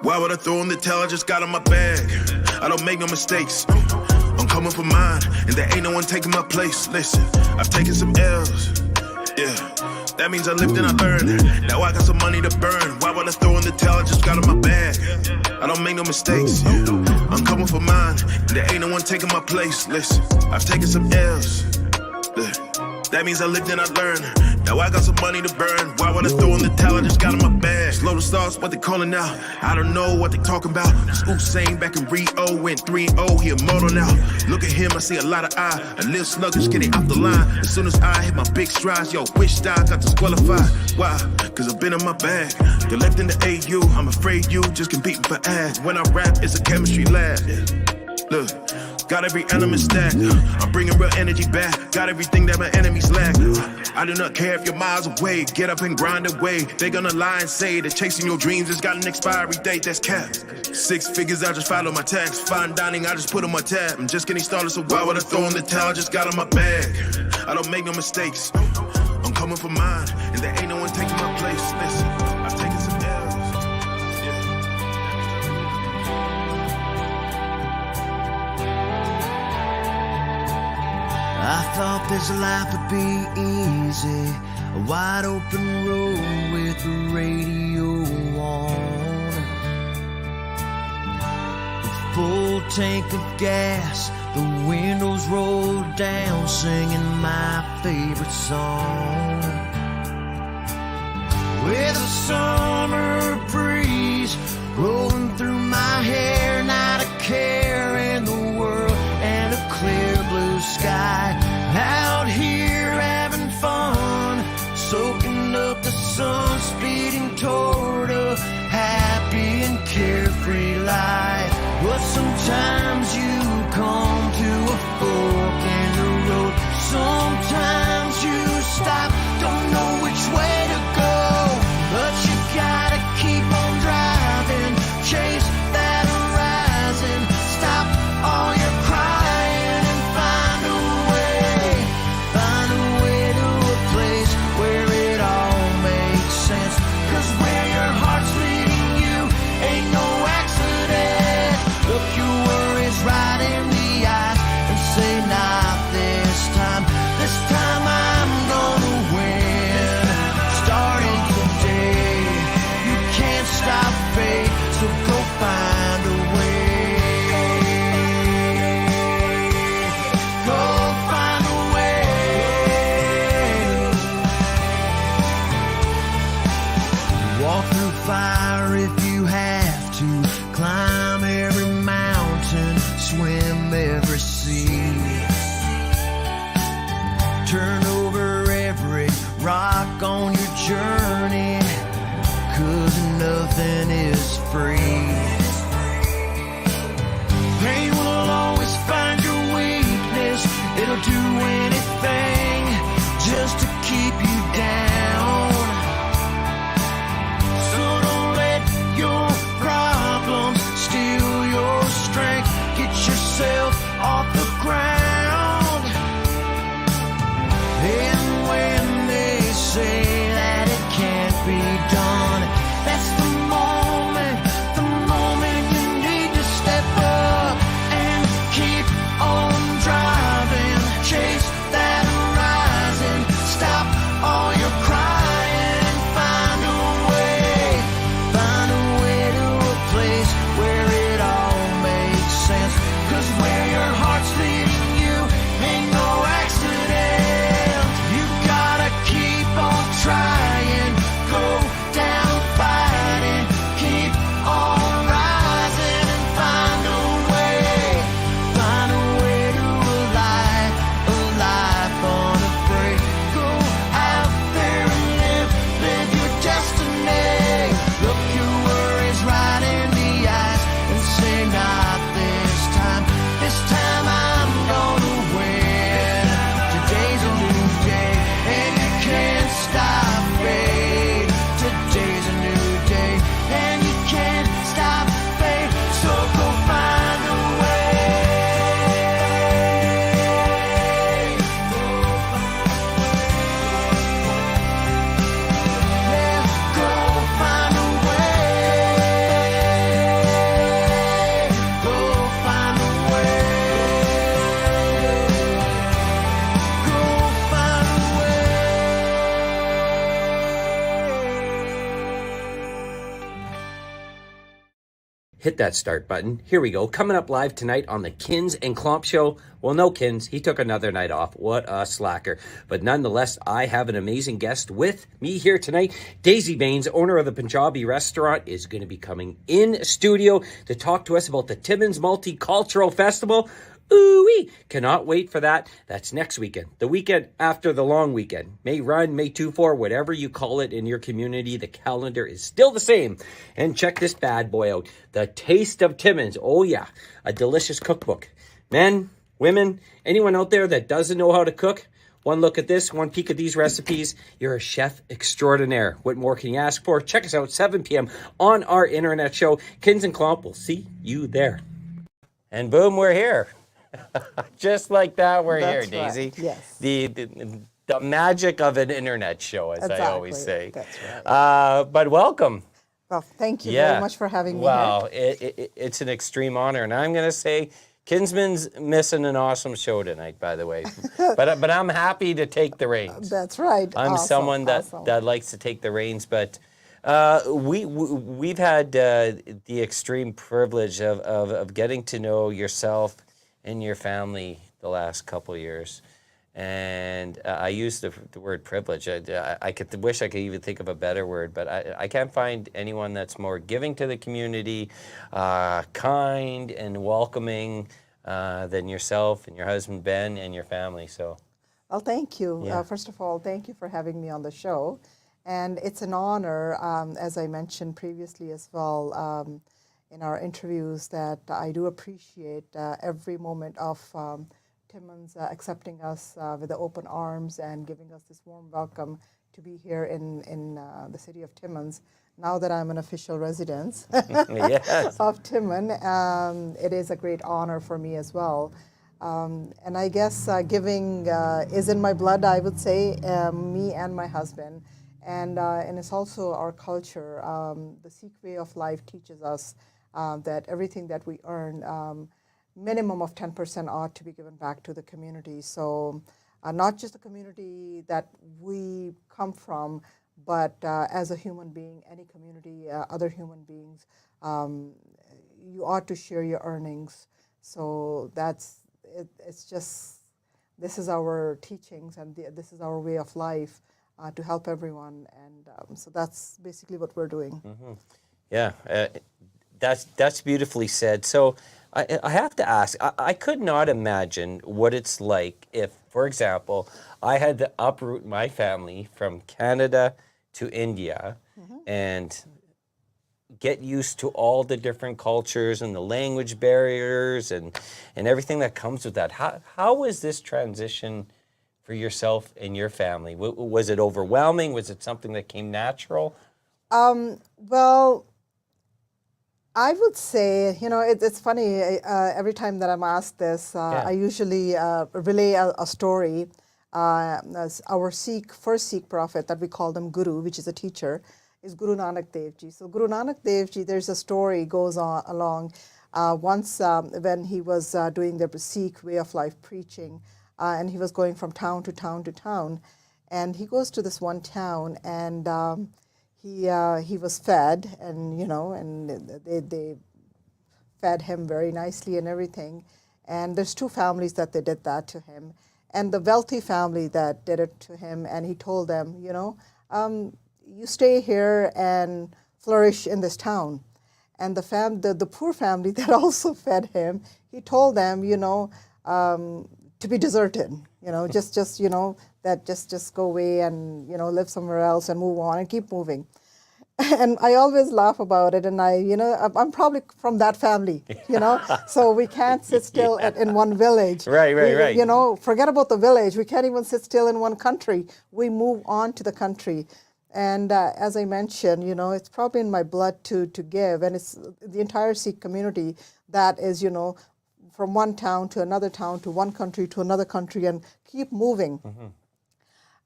Why would I throw in the towel? I just got in my bag. I don't make no mistakes. I'm coming for mine, and there ain't no one taking my place. Listen, I've taken some L's. Yeah, that means I lived and I learned. Now I got some money to burn. Why would I throw in the towel? I just got in my bag. I don't make no mistakes. I'm coming for mine, and there ain't no one taking my place. Listen, I've taken some L's. That means I lived and I learned. Now I got some money to burn. Why would I throw in the towel? I just got in my bag. Slow the stars, what they calling out? I don't know what they talking about. School saying back in Rio, went 3-0, he immortal now. Look at him, I see a lot of eye. A little sluggish, getting off the line. As soon as I hit my big strides, yo, wish I got disqualified. Why? Cause I've been in my bag. The left in the AU, I'm afraid you just competing for ads. When I rap, it's a chemistry lab. Look. Got every element stacked. I'm bringing real energy back. Got everything that my enemies lack. I do not care if you're miles away. Get up and grind away. They gonna lie and say that chasing your dreams has got an expiry date that's capped. 6 figures, I just follow my tax. Fine dining, I just put on my tab. I'm just getting started, so why would I throw in the towel? I just got in my bag. I don't make no mistakes. I'm coming for mine, and there ain't no one taking my place. Listen, I've taken some L's. I thought this life would be easy, a wide open road with the radio on, a full tank of gas, the windows rolled down, singing my favorite song, with a summer breeze rolling through my hair, not a care in the world, and a clear blue sky. Out here having fun, soaking up the sun, speeding toward a happy and carefree life. But sometimes you come to a fork in the road. Sometimes you stop, don't know which way to go, but you gotta keep on driving, chase that horizon, stop all your crying and find a way to a place where it all makes sense. 'Cause where your heart's leading you ain't no accident. Look your worries right in the eyes and say, not this time. This time I'm gonna win. Starting today, you can't stop fate, so go find a way. Go find a way. Walk through fire if you have to. Climb every mountain, swim every sea. Turn over every rock on your journey, 'cause nothing is free. Pain will always find your weakness. It'll do anything just to keep you down. So don't let your problems steal your strength. Get yourself off the ground. And when they say that it can't be done, that's the moment you need to step up and keep on driving. Chase that horizon, stop all your crying, find a way to a place where it all makes sense. 'Cause where your heart's hit that start button. Here we go. Coming up live tonight on the KINZ and KLOMP Show. Well, no, KINZ, he took another night off. What a slacker. But nonetheless, I have an amazing guest with me here tonight. Daisy Bains, owner of the Punjabi restaurant, is going to be coming in studio to talk to us about the Timmins Multicultural Festival. Ooh-wee! Cannot wait for that. That's next weekend. The weekend after the long weekend. May run, May 2-4, whatever you call it in your community, the calendar is still the same. And check this bad boy out. The Taste of Timmins. Oh yeah, a delicious cookbook. Men, women, anyone out there that doesn't know how to cook, one look at this, one peek at these recipes, you're a chef extraordinaire. What more can you ask for? Check us out 7 p.m. on our internet show. KINZ and KLOMP, we'll see you there. And boom, we're here. Just like that, we're here, Daisy. Right. Yes. The magic of an internet show, as I always say. That's right. But welcome. Well, thank you very much for having me here. Well, it's an extreme honor, and I'm going to say Kinsman's missing an awesome show tonight, by the way. but I'm happy to take the reins. That's right. I'm someone that likes to take the reins, but we've had the extreme privilege of getting to know yourself and your family the last couple of years. And I use the word privilege. I wish I could even think of a better word, but I can't find anyone that's more giving to the community, kind and welcoming than yourself and your husband, Ben, and your family. So, well, thank you. Yeah. First of all, thank you for having me on the show. And it's an honor, as I mentioned previously as well, in our interviews, that I do appreciate every moment of Timmins accepting us with the open arms and giving us this warm welcome to be here in the city of Timmins. Now that I'm an official resident of Timmins, it is a great honor for me as well. And I guess giving is in my blood, I would say, me and my husband. And it's also our culture. The Sikh way of life teaches us that everything that we earn, minimum of 10% ought to be given back to the community. So not just the community that we come from, but as a human being, any community, other human beings, you ought to share your earnings. So that's it. It's just, this is our teachings, and this is our way of life to help everyone. And so that's basically what we're doing. Mm-hmm. Yeah, that's beautifully said. So I have to ask, I could not imagine what it's like if, for example, I had to uproot my family from Canada to India and get used to all the different cultures and the language barriers and everything that comes with that. How was this transition for yourself and your family? Was it overwhelming? Was it something that came natural? Well, I would say, it's funny, every time that I'm asked this, I usually relay a story. As our first Sikh prophet, that we call them Guru, which is a teacher, is Guru Nanak Dev Ji. So Guru Nanak Dev Ji, there's a story goes on along. Once when he was doing the Sikh way of life preaching, and he was going from town to town to town, and he goes to this one town, and he was fed, and and they fed him very nicely and everything. And there's two families that they did that to him, and the wealthy family that did it to him, and he told them, you stay here and flourish in this town. And the poor family that also fed him, he told them, to be deserted, just go away and, live somewhere else and move on and keep moving. And I always laugh about it, and I'm probably from that family, so we can't sit still in one village. Right. Forget about the village. We can't even sit still in one country. We move on to the country. And as I mentioned, it's probably in my blood to give, and it's the entire Sikh community that is, from one town to one country to another country, and keep moving. Mm-hmm.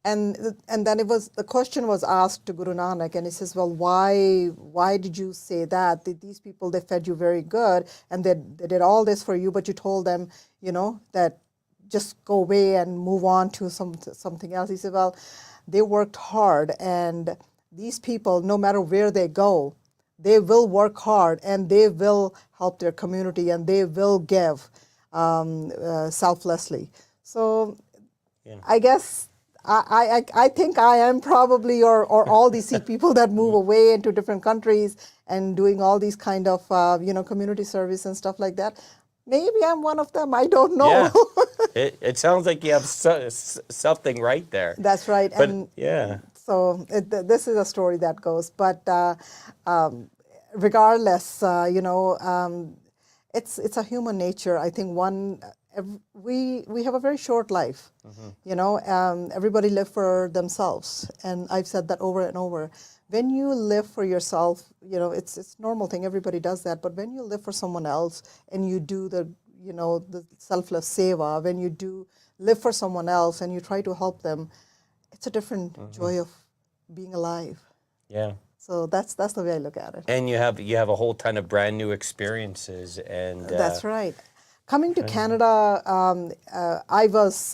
And then the question was asked to Guru Nanak, and he says, well, why did you say that? These people, they fed you very good, and they did all this for you, but you told them, that just go away and move on to something else. He said, well, they worked hard, and these people, no matter where they go, they will work hard and they will help their community and they will give selflessly. So I guess I think I am probably, or all these Sikh people that move away into different countries and doing all these kind of, community service and stuff like that. Maybe I'm one of them. I don't know. Yeah. It sounds like you have something right there. That's right. But, and yeah. So this is a story that goes. But regardless, it's a human nature. I think we have a very short life. Everybody live for themselves, and I've said that over and over. When you live for yourself, it's a normal thing. Everybody does that. But when you live for someone else and you do the selfless seva, when you do live for someone else and you try to help them, it's a different joy of being alive. Yeah. So that's the way I look at it. And you have a whole ton of brand new experiences, and that's right. Coming to Canada, I was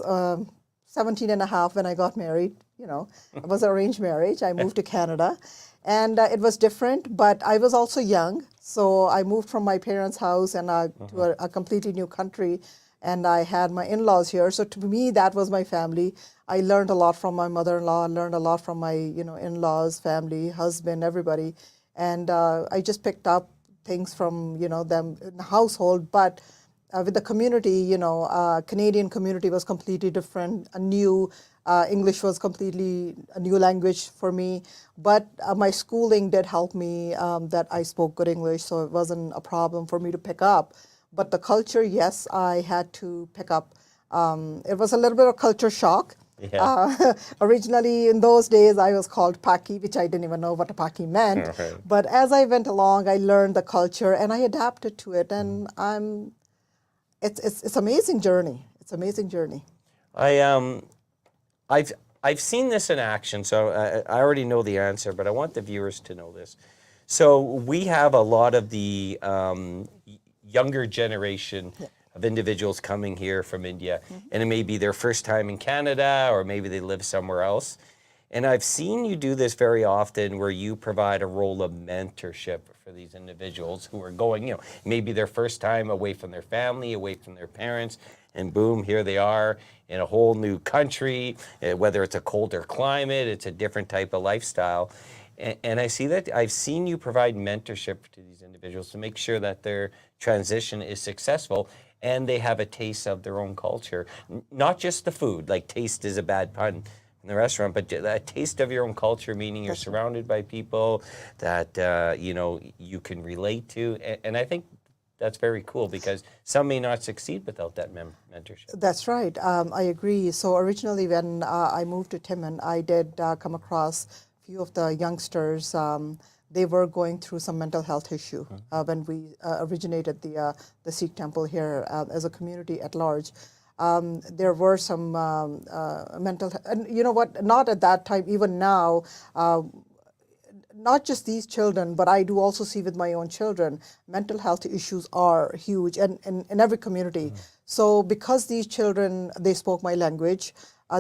17 and a half when I got married. It was an arranged marriage. I moved to Canada, and it was different, but I was also young. So I moved from my parents' house and to a completely new country, and I had my in-laws here. So to me, that was my family. I learned a lot from my mother-in-law, learned a lot from my in-laws, family, husband, everybody, and I just picked up things from them in the household. But with the community, Canadian community was completely different, a new English was completely a new language for me, but my schooling did help me that I spoke good English, so it wasn't a problem for me to pick up. But the culture, yes, I had to pick up. It was a little bit of culture shock. Yeah. Originally, in those days, I was called Paki, which I didn't even know what a Paki meant. Okay. But as I went along, I learned the culture and I adapted to it, and it's amazing journey. It's amazing journey. I've seen this in action, so I already know the answer, but I want the viewers to know this. So we have a lot of the younger generation of individuals coming here from India, and it may be their first time in Canada, or maybe they live somewhere else. And I've seen you do this very often, where you provide a role of mentorship for these individuals who are going, maybe their first time away from their family, away from their parents, and boom, here they are in a whole new country, whether it's a colder climate, it's a different type of lifestyle. And I see that I've seen you provide mentorship to these individuals to make sure that their transition is successful and they have a taste of their own culture. Not just the food, like taste is a bad pun in the restaurant, but a taste of your own culture, meaning you're surrounded by people that you can relate to. And I think that's very cool, because some may not succeed without that mentorship. That's right. I agree. So originally when I moved to Timmins, I did come across a few of the youngsters. They were going through some mental health issue when we originated the Sikh temple here as a community at large. There were some mental, and you know what, not at that time, even now, not just these children, but I do also see with my own children, mental health issues are huge and in every community. So because these children, they spoke my language,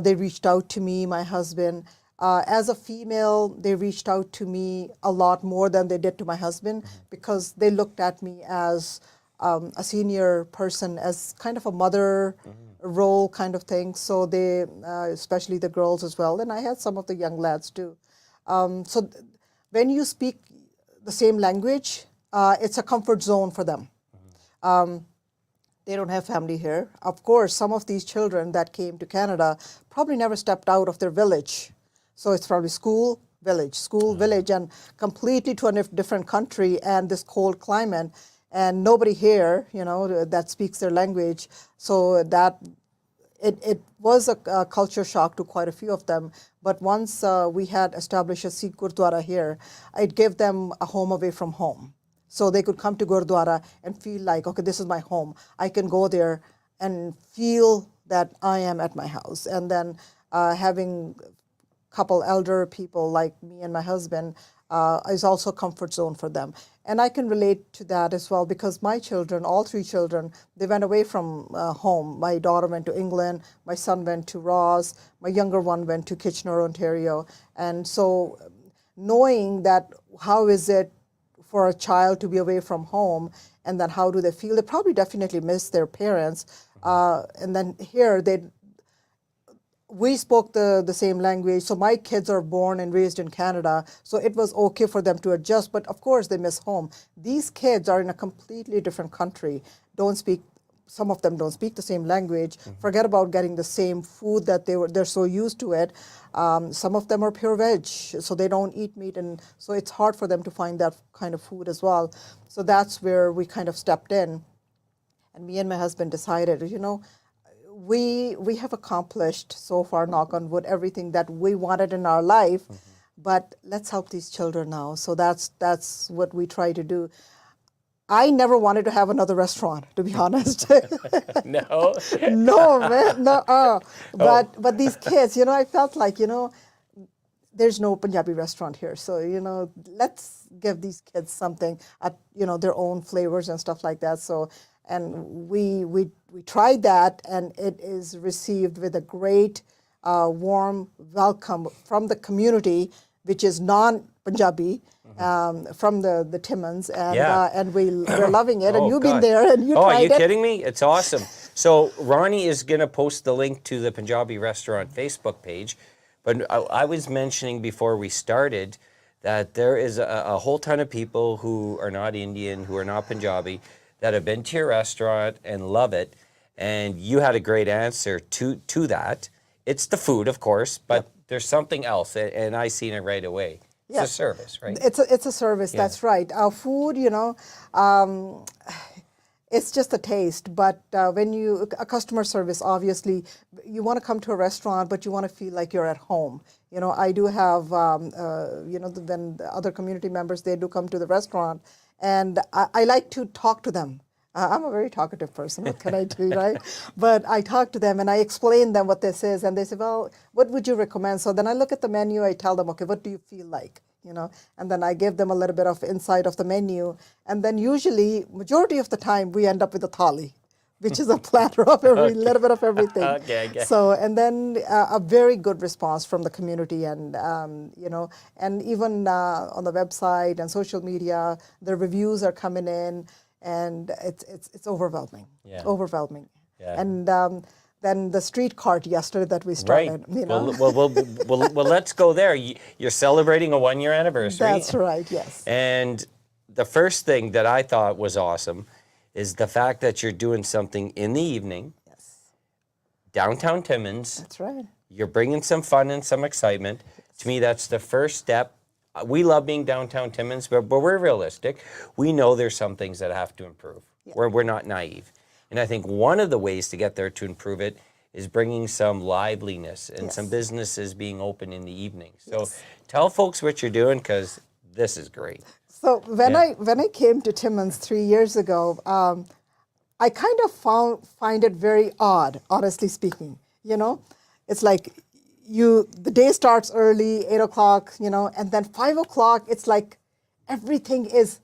they reached out to me, my husband. As a female, they reached out to me a lot more than they did to my husband, because they looked at me as a senior person, as kind of a mother role kind of thing. So they, especially the girls as well, and I had some of the young lads too. So when you speak the same language, it's a comfort zone for them. They don't have family here. Of course, some of these children that came to Canada probably never stepped out of their village. So it's probably school, village, and completely to a different country and this cold climate, and nobody here, that speaks their language. So that it was a culture shock to quite a few of them. But once we had established a Sikh Gurdwara here, it gave them a home away from home. So they could come to Gurdwara and feel like, okay, this is my home. I can go there and feel that I am at my house. And then having couple elder people like me and my husband is also a comfort zone for them. And I can relate to that as well, because my children, all three children, they went away from home. My daughter went to England, my son went to Ross, my younger one went to Kitchener, Ontario. And so knowing that how is it for a child to be away from home, and then how do they feel? They probably definitely miss their parents. And then here, we spoke the same language, so my kids are born and raised in Canada, so it was okay for them to adjust, but of course they miss home. These kids are in a completely different country, some of them don't speak the same language, forget about getting the same food that they're so used to it. Some of them are pure veg, so they don't eat meat, and so it's hard for them to find that kind of food as well. So that's where we kind of stepped in, and me and my husband decided, we have accomplished so far, knock on wood, everything that we wanted in our life, but let's help these children now. So that's what we try to do. I never wanted to have another restaurant, to be honest. No? No, man, no. But these kids, I felt like, there's no Punjabi restaurant here. So, let's give these kids something at, their own flavors and stuff like that. So, and we tried that, and it is received with a great, warm welcome from the community, which is non-Punjabi, from the Timmins, and we're loving it. And you've been there, and you tried it. Are you kidding me? It's awesome. So Ronnie is going to post the link to the Punjabi restaurant Facebook page. But I was mentioning before we started that there is a whole ton of people who are not Indian, who are not Punjabi, that have been to your restaurant and love it. And you had a great answer to that. It's the food, of course, but there's something else, and I seen it right away. It's a service, right? It's a service, that's right. Our food, it's just a taste. But when a customer service, obviously, you want to come to a restaurant, but you want to feel like you're at home. I do have, when the other community members, they do come to the restaurant, and I like to talk to them. I'm a very talkative person, what can I do, right? But I talk to them and I explain them what this is, and they say, well, what would you recommend? So then I look at the menu, I tell them, okay, what do you feel like? And then I give them a little bit of insight of the menu, and then usually, majority of the time, we end up with a thali, which is a platter of little bit of everything. Okay. So, and then a very good response from the community, and and even on the website and social media, the reviews are coming in. And it's overwhelming, overwhelming. Yeah. And then the street cart yesterday that we started. Right. Well, let's go there. You're celebrating a 1-year anniversary. That's right. Yes. And the first thing that I thought was awesome is the fact that you're doing something in the evening. Yes. Downtown Timmins. That's right. You're bringing some fun and some excitement. To me, that's the first step. We love being downtown Timmins, but we're realistic. We know there's some things that have to improve. Yeah. We're not naive. And I think one of the ways to get there to improve it is bringing some liveliness and some businesses being open in the evening. So tell folks what you're doing, because this is great. So when I came to Timmins 3 years ago, I kind of find it very odd, honestly speaking. It's like, the day starts early, 8 o'clock, and then 5 o'clock, it's like everything is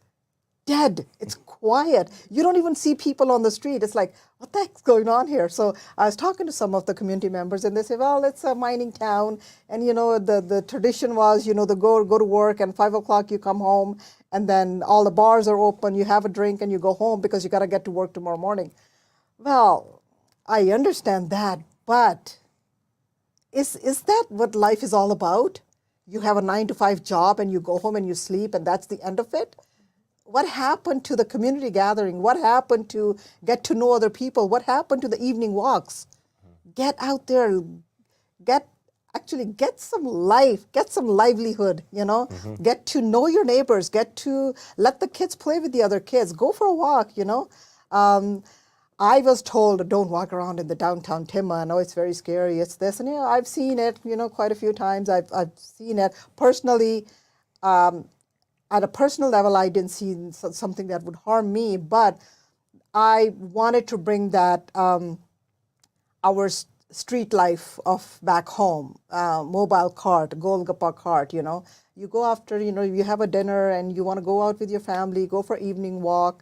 dead. It's quiet. You don't even see people on the street. It's like, what the heck's going on here? So I was talking to some of the community members, and they say, well, it's a mining town. And, the tradition was, go to work, and 5 o'clock you come home, and then all the bars are open. You have a drink and you go home because you got to get to work tomorrow morning. Well, I understand that, but Is that what life is all about? You have a 9-to-5 job and you go home and you sleep and that's the end of it? What happened to the community gathering? What happened to get to know other people? What happened to the evening walks? Get out there, get some life, get some livelihood, Get to know your neighbors, get to let the kids play with the other kids, go for a walk, I was told, don't walk around in the downtown Timmins. I know it's very scary. It's this. And, I've seen it, quite a few times. I've seen it. Personally, at a personal level, I didn't see something that would harm me. But I wanted to bring that, our street life of back home, mobile cart, Golgappa cart, You go after, you have a dinner and you want to go out with your family, go for evening walk,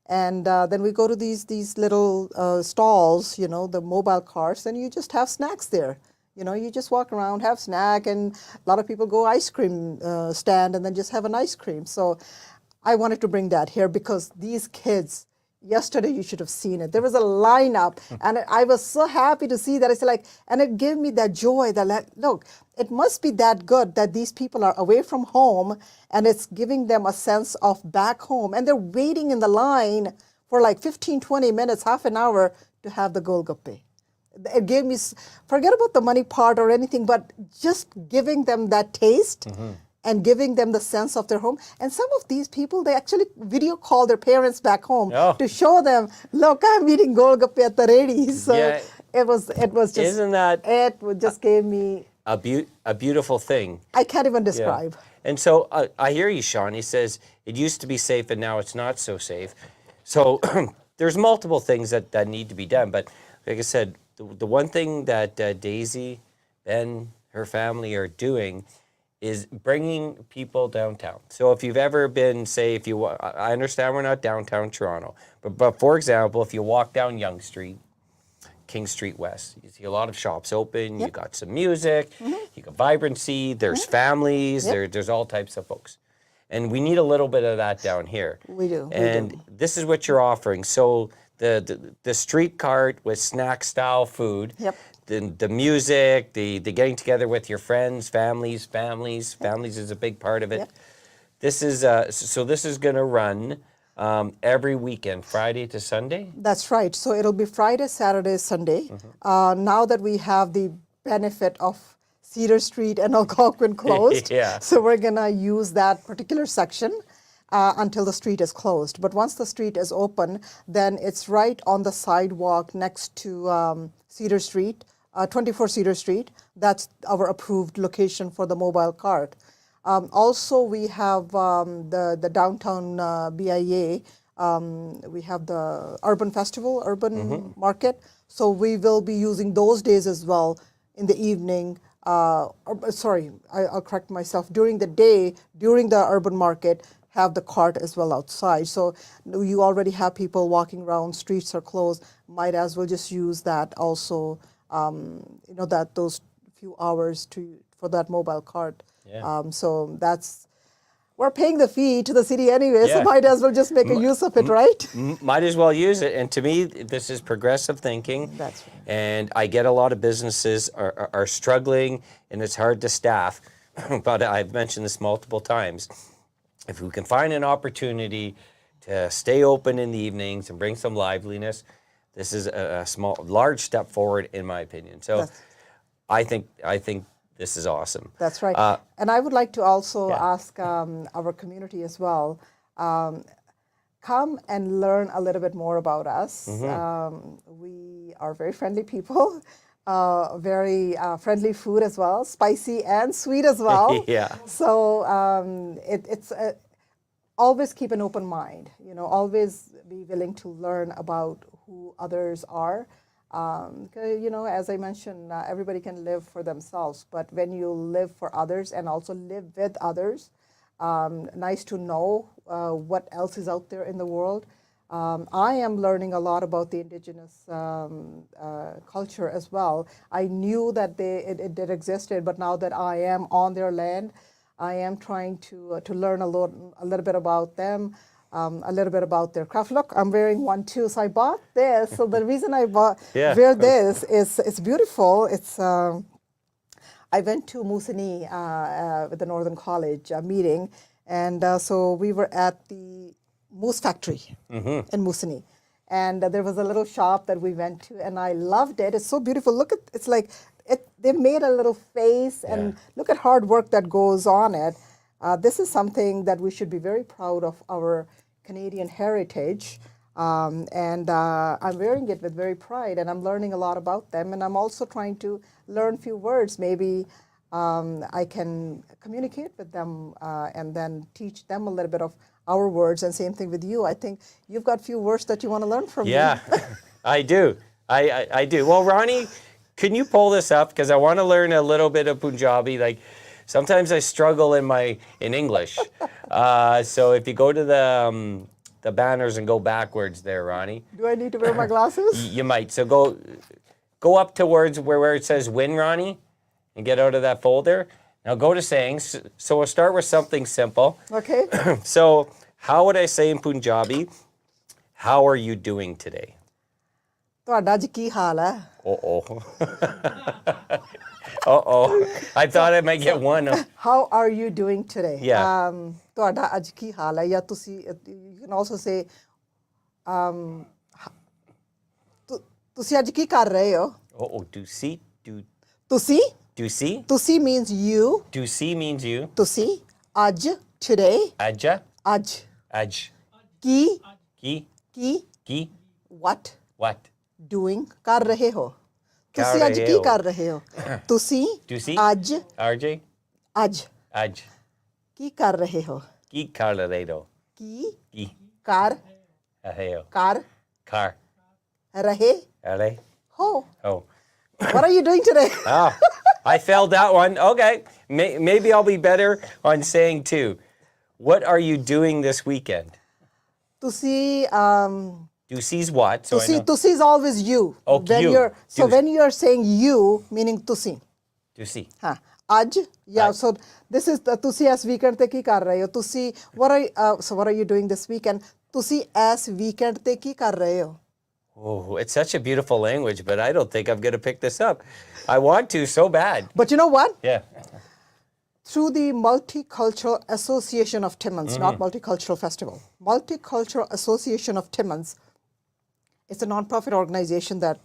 And then we go to these little stalls, the mobile carts, and you just have snacks there. You just walk around, have snack, and a lot of people go ice cream stand and then just have an ice cream. So I wanted to bring that here because these kids, yesterday you should have seen it. There was a lineup, and I was so happy to see that. It's like, and it gave me that joy that, like, look, it must be that good that these people are away from home, and it's giving them a sense of back home, and they're waiting in the line for like 15, 20 minutes, half an hour to have the golgappe. It gave me, forget about the money part or anything, but just giving them that taste and giving them the sense of their home. And some of these people, they actually video call their parents back home to show them, look, I'm eating golgappe at the ready. So it was just, isn't that, it just gave me a beautiful thing. I can't even describe. And so I hear you, Sean. He says it used to be safe and now it's not so safe. So there's multiple things that need to be done. But like I said, the one thing that Daisy, Ben, her family are doing is bringing people downtown. So if you've ever been, say, I understand we're not downtown Toronto, but for example, if you walk down Yonge Street, King Street West, you see a lot of shops open, you got some music, you got vibrancy, there's families, there's all types of folks. And we need a little bit of that down here. We do. And this is what you're offering. So the street cart with snack style food, the music, the getting together with your friends, families is a big part of it. This is so this is going to run every weekend, Friday to Sunday. That's right. So it'll be Friday, Saturday, Sunday. Now that we have the benefit of Cedar Street and Algonquin closed, so we're gonna use that particular section until the street is closed. But once the street is open, then it's right on the sidewalk next to Cedar Street, 24 Cedar Street. That's our approved location for the mobile cart. Also, we have the downtown BIA. We have the Urban Festival, Urban Market. So we will be using those days as well in the evening. Sorry, I'll correct myself. During the day, during the Urban Market, have the cart as well outside. So you already have people walking around, streets are closed. Might as well just use that also, those few hours for that mobile cart. So we're paying the fee to the city anyway, so might as well just make a use of it, right? Might as well use it. And to me, this is progressive thinking. That's right. And I get a lot of businesses are struggling, and it's hard to staff. But I've mentioned this multiple times. If we can find an opportunity to stay open in the evenings and bring some liveliness, this is a large step forward, in my opinion. So I think this is awesome. That's right. And I would like to also ask our community as well, come and learn a little bit more about us. We are very friendly people, very friendly food as well, spicy and sweet as well. So it's always keep an open mind, always be willing to learn about who others are. As I mentioned, everybody can live for themselves, but when you live for others and also live with others, nice to know what else is out there in the world. I am learning a lot about the indigenous culture as well. I knew that it existed, but now that I am on their land, I am trying to learn a little bit about them. A little bit about their craft. Look, I'm wearing one too, so I bought this. So the reason I wear this is it's beautiful. It's I went to Moosonee with the Northern College meeting, and so we were at the Moose Factory in Moosonee, and there was a little shop that we went to, and I loved it. It's so beautiful. Look at it's like they made a little face, and look at hard work that goes on it. This is something that we should be very proud of our Canadian heritage, and I'm wearing it with very pride, and I'm learning a lot about them, and I'm also trying to learn few words. Maybe I can communicate with them and then teach them a little bit of our words, and same thing with you. I think you've got few words that you want to learn from me. I do. I do. Well, Ronnie, can you pull this up? Because I want to learn a little bit of Punjabi. Like, sometimes I struggle in English. So if you go to the banners and go backwards there, Ronnie. Do I need to wear my glasses? You might. So go up to words where it says win, Ronnie, and get out of that folder. Now go to sayings. So we'll start with something simple. Okay. So How would I say in Punjabi, how are you doing today? ਤੁਹਾਡਾ ਅੱਜ ਕੀ ਹਾਲ ਹੈ? Uh-oh. Uh-oh. I thought I might get one. How are you doing today? Yeah. ਤੁਹਾਡਾ ਅੱਜ ਕੀ ਹਾਲ ਹੈ? ਜਾਂ ਤੁਸੀਂ you can also say ਤੁਸੀਂ ਅੱਜ ਕੀ ਕਰ ਰਹੇ ਹੋ? Oh, do see? ਤੁਸੀਂ? Do see? ਤੁਸੀਂ means you. Do see means you. ਤੁਸੀਂ ਅੱਜ today. Aja? ਅੱਜ. Aj. Ki? Ki? Ki? Ki? What? What? Doing ਕਰ ਰਹੇ ਹੋ? ਕਰ ਤੁਸੀਂ ਅੱਜ ਰਹੇ ਕੀ ਹੋ। ਕਰ ਰਹੇ ਹੋ? ਤੁਸੀਂ Do see? ਅੱਜ RJ? ਅੱਜ Aj. ਕੀ ਕਰ ਰਹੇ ਹੋ? Ki carreiro. ਕੀ Ki. ਕਰ Arreo. ਕਰ Car. ਰਹੇ Arre. ਹੋ? Oh. What are you doing today? Oh, I failed that one. Okay. Maybe I'll be better on saying two. What are you doing this weekend? ਤੁਸੀਂ Do sees what? So I know. ਤੁਸੀਂ is always you. Oh, when you. So when you're saying you, meaning ਤੁਸੀਂ. Do see. ਹਾਂ ਅੱਜ yeah so this is ਤੁਸੀਂ ਇਸ weekend ਤੇ ਕੀ ਕਰ ਰਹੇ ਹੋ? ਤੁਸੀਂ what are you doing this weekend? ਤੁਸੀਂ ਇਸ weekend ਤੇ ਕੀ ਕਰ ਰਹੇ ਹੋ? Oh, it's such a beautiful language, but I don't think I'm going to pick this up. I want to so bad. But you know what? Yeah. Through the Multicultural Association of Timmins, not Multicultural Festival, Multicultural Association of Timmins, it's a non-profit organization that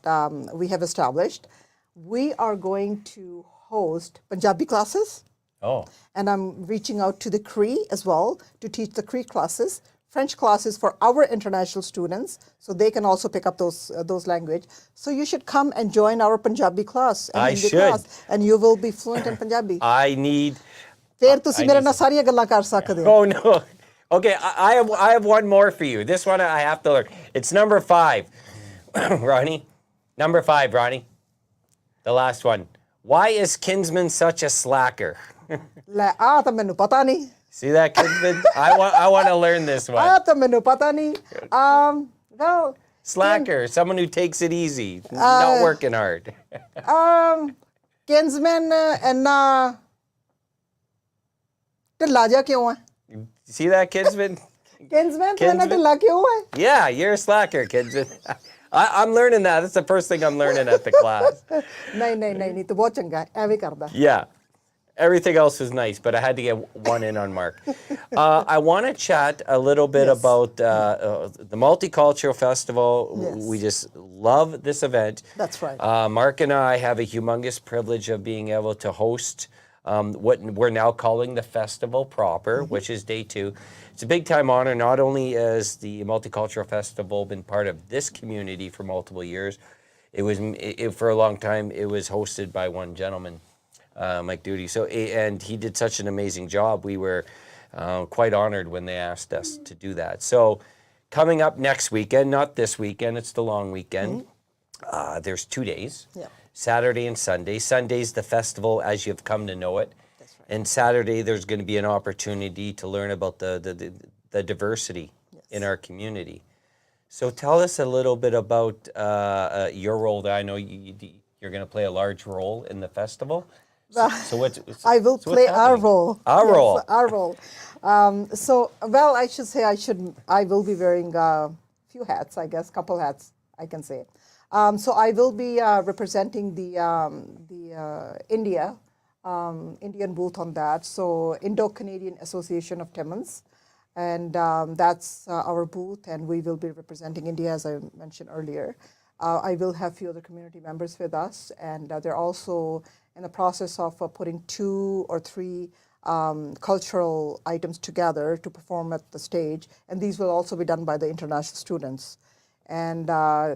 we have established. We are going to host Punjabi classes. Oh. And I'm reaching out to the Cree as well to teach the Cree classes, French classes for our international students, so they can also pick up those language. So you should come and join our Punjabi class and I Hindi should. class, and you will be fluent in Punjabi. I need... ਫਿਰ ਤੁਸੀਂ ਮੇਰੇ ਨਾਲ ਸਾਰੀਆਂ ਗੱਲਾਂ ਕਰ ਸਕਦੇ ਹੋ. Oh, no. Okay, I have one more for you. This one I have to learn. It's number 5. Ronnie. Number 5, Ronnie. The last one. Why is Kinsman such a slacker? ਲੈ ਤਾਂ ਮੈਨੂੰ ਪਤਾ ਨਹੀਂ. See that, Kinsman? I want to learn this one. ਤਾਂ ਮੈਨੂੰ ਪਤਾ ਨਹੀਂ. Well, Slacker, someone who takes it easy, not working hard. Kinsman ਇੰਨਾ ਢਿੱਲਾ ਜਿਹਾ ਕਿਉਂ ਹੈ? See that, Kinsman? Kinsman ਤੂੰ ਇੰਨਾ ਢਿੱਲਾ ਕਿਉਂ ਹੈ? Yeah, you're a slacker, Kinsman. I'm learning that. That's the first thing I'm learning at the class. ਨਹੀਂ ਤੂੰ ਬਹੁਤ ਚੰਗਾ ਹੈ ਐਵੇਂ ਕਰਦਾ. Yeah. Everything else was nice, but I had to get one in on Mark. I want to chat a little bit about the Multicultural Festival. Yes. We just love this event. That's right. Mark and I have a humongous privilege of being able to host what we're now calling the festival proper, which is day 2. It's a big time honor. Not only has the Multicultural Festival been part of this community for multiple years, for a long time, it was hosted by one gentleman, Mike Duty. So, and he did such an amazing job. We were quite honored when they asked us to do that. So, coming up next weekend, not this weekend, it's the long weekend. There's 2 days. Yeah. Saturday and Sunday. Sunday's the festival as you've come to know it. That's right. And Saturday there's going to be an opportunity to learn about the diversity in our community. So tell us a little bit about your role there. I know you're going to play a large role in the festival. So I will play our role. Our role. Our role. I should say I will be wearing a few hats, I guess, couple hats, I can say. So I will be representing the Indian booth on that. So Indo-Canadian Association of Timmins. And that's our booth, and we will be representing India, as I mentioned earlier. I will have few other community members with us, and they're also in the process of putting 2 or 3 cultural items together to perform at the stage, and these will also be done by the international students. And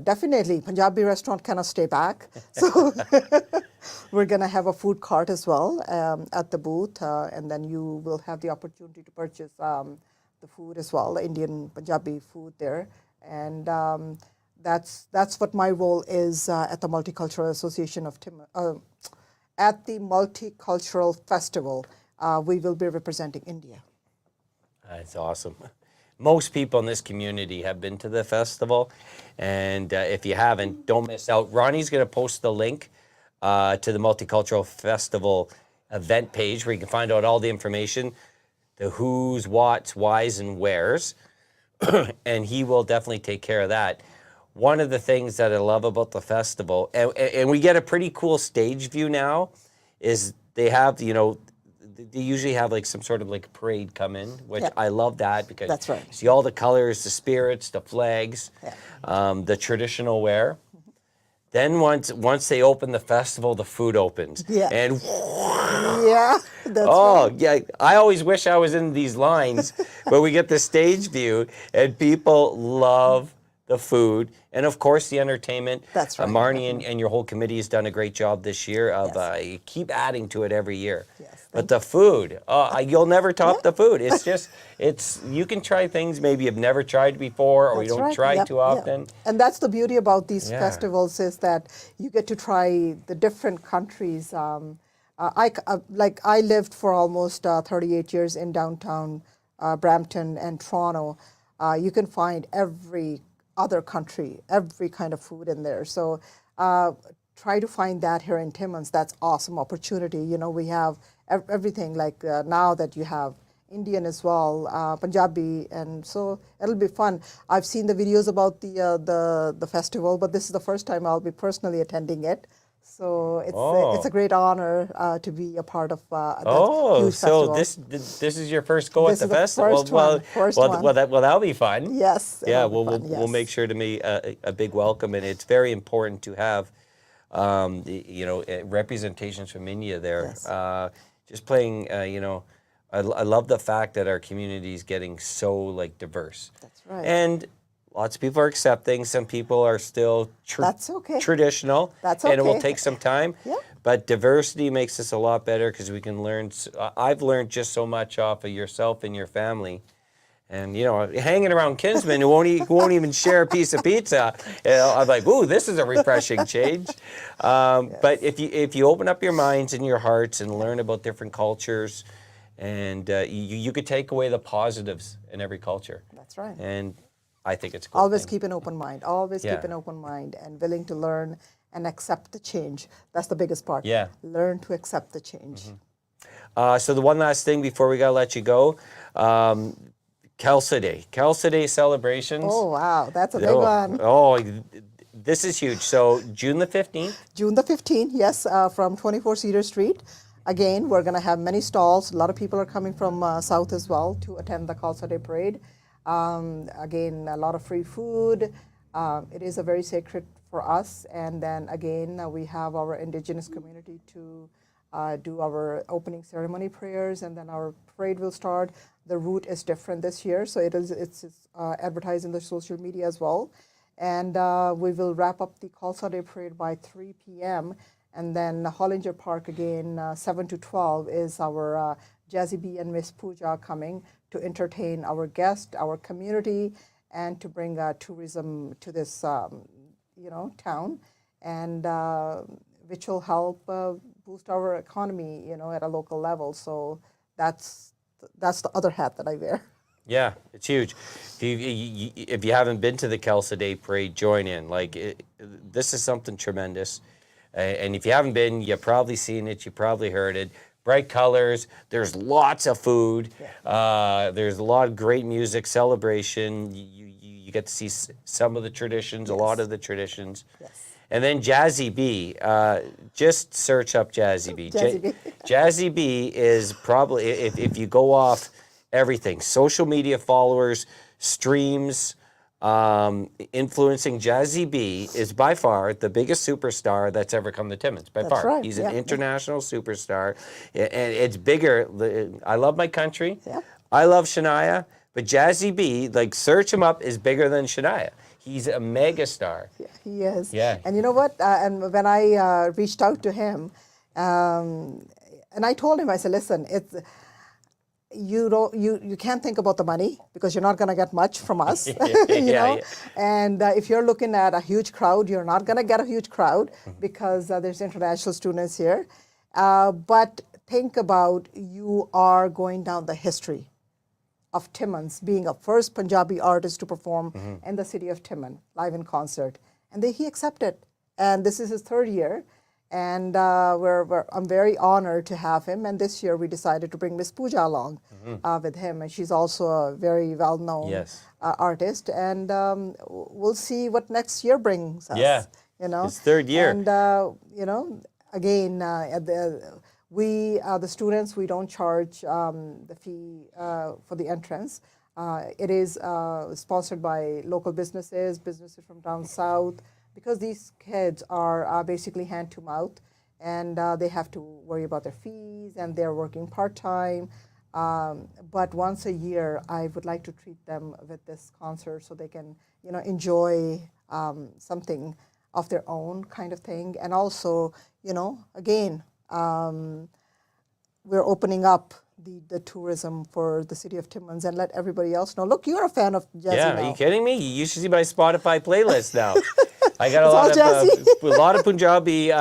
definitely, Punjabi restaurant cannot stay back. So we're going to have a food cart as well at the booth, and then you will have the opportunity to purchase the food as well, the Indian Punjabi food there. And that's what my role is at the Multicultural Association of Timmins. At the Multicultural Festival, we will be representing India. That's awesome. Most people in this community have been to the festival, and if you haven't, don't miss out. Ronnie's going to post the link to the Multicultural Festival event page where you can find out all the information. the who's, what's, why's, and where's, and he will definitely take care of that. One of the things that I love about the festival, and we get a pretty cool stage view now, is they have, you know, they usually have like some sort of like parade come in, which I love that because That's right. you see all the colors, the spirits, the flags, Yeah. the traditional wear. Then once they open the festival, the food opens. Yeah. And Yeah, that's right. yeah, I always wish I was in these lines, but we get the stage view and people love the food and of course the entertainment. That's right, Marnie and your whole committee has done a great job this year of Yes. keep adding to it every year. Yes, But the food, you'll never top the food. It's just, you can try things maybe you've never tried before or you That's don't right. try Yep, too yep. often. And that's the beauty about these Yeah. festivals is that you get to try the different countries. I lived for almost 38 years in downtown Brampton and Toronto. You can find every other country, every kind of food in there. So try to find that here in Timmins. That's awesome opportunity. You know, we have everything like now that you have Indian as well, Punjabi, and so it'll be fun. I've seen the videos about the festival, but this is the first time I'll be personally attending it. So it's a great honor to be a part of that huge so festival. this is your first go This at the is the festival. first one, first one. That'll be fun. Yes. Yeah, it'll be we'll fun, we'll yes. make sure to make a big welcome, and it's very important to have, representations from India there. Yes. Just playing, I love the fact that our community is getting so like diverse. That's right. And lots of people are accepting. Some people are still That's okay. traditional. That's And it will okay. take some time. Yeah. But diversity makes us a lot better because we can learn. I've learned just so much off of yourself and your family. And, hanging around kinsmen who won't even share a piece of pizza, I'm like, ooh, this is a refreshing change. But if you open up your minds and your hearts and learn about different cultures, and you could take away the positives in every culture. That's right. And I think it's a cool Always thing. keep an open mind. Always keep Yeah. an open mind and willing to learn and accept the change. That's the biggest part. Yeah. Learn to accept the change. So the one last thing before we gotta let you go, Kelsey Day celebrations. Oh, wow. That's a big one. This is huge. So June the 15th. June the 15th, yes, from 24 Cedar Street. Again, we're going to have many stalls. A lot of people are coming from south as well to attend the Khalsa Day Parade. Again, a lot of free food. It is a very sacred for us. And then again, we have our indigenous community to do our opening ceremony prayers, and then our parade will start. The route is different this year, so it's advertised in the social media as well. And we will wrap up the Khalsa Day Parade by 3 p.m. And then Hollinger Park again, 7 to 12 is our Jazzy B and Miss Pooja coming to entertain our guests, our community, and to bring tourism to this, town, and which will help boost our economy, at a local level. So that's the other hat that I wear. Yeah, it's huge. If you haven't been to the Kelsey Day Parade, join in. This is something tremendous. And if you haven't been, you've probably seen it, you probably heard it. Bright colors, there's lots of food, there's a lot of great music, celebration. You get to see some of the traditions, a lot of the traditions. Yes. And then Jazzy B, just search up Jazzy B. Jazzy B. Jazzy B is probably, if you go off everything, social media followers, streams, influencing, Jazzy B is by far the biggest superstar that's ever come to Timmins, by That's far. right, He's yeah. an international superstar, and it's bigger. I love my country. Yeah. I love Shania, but Jazzy B, search him up, is bigger than Shania. He's a mega star. Yeah, he is. Yeah. And you know what? And when I reached out to him, and I told him, I said, listen, you can't think about the money because you're not going to get much from us, Yeah. And if you're looking at a huge crowd, you're not going to get a huge crowd because there's international students here. But think about, you are going down the history of Timmins being a first Punjabi artist to perform in the city of Timmins live in concert, and he accepted. And this is his third year. And I'm very honored to have him. And this year we decided to bring Miss Pooja along with him. And she's also a very well-known artist. And we'll see what next year brings us. Yeah, you know, it's third year. And, you know, again, the students, we don't charge the fee for the entrance. It is sponsored by local businesses from down south, because these kids are basically hand to mouth, and they have to worry about their fees, and they're working part-time. But once a year, I would like to treat them with this concert so they can, you know, enjoy something of their own kind of thing. And also, you know, again, we're opening up the tourism for the city of Timmins and let everybody else know. Look, you're a fan of jazzy now. Are you kidding me? You should see my Spotify playlist now. I got a lot of Punjabi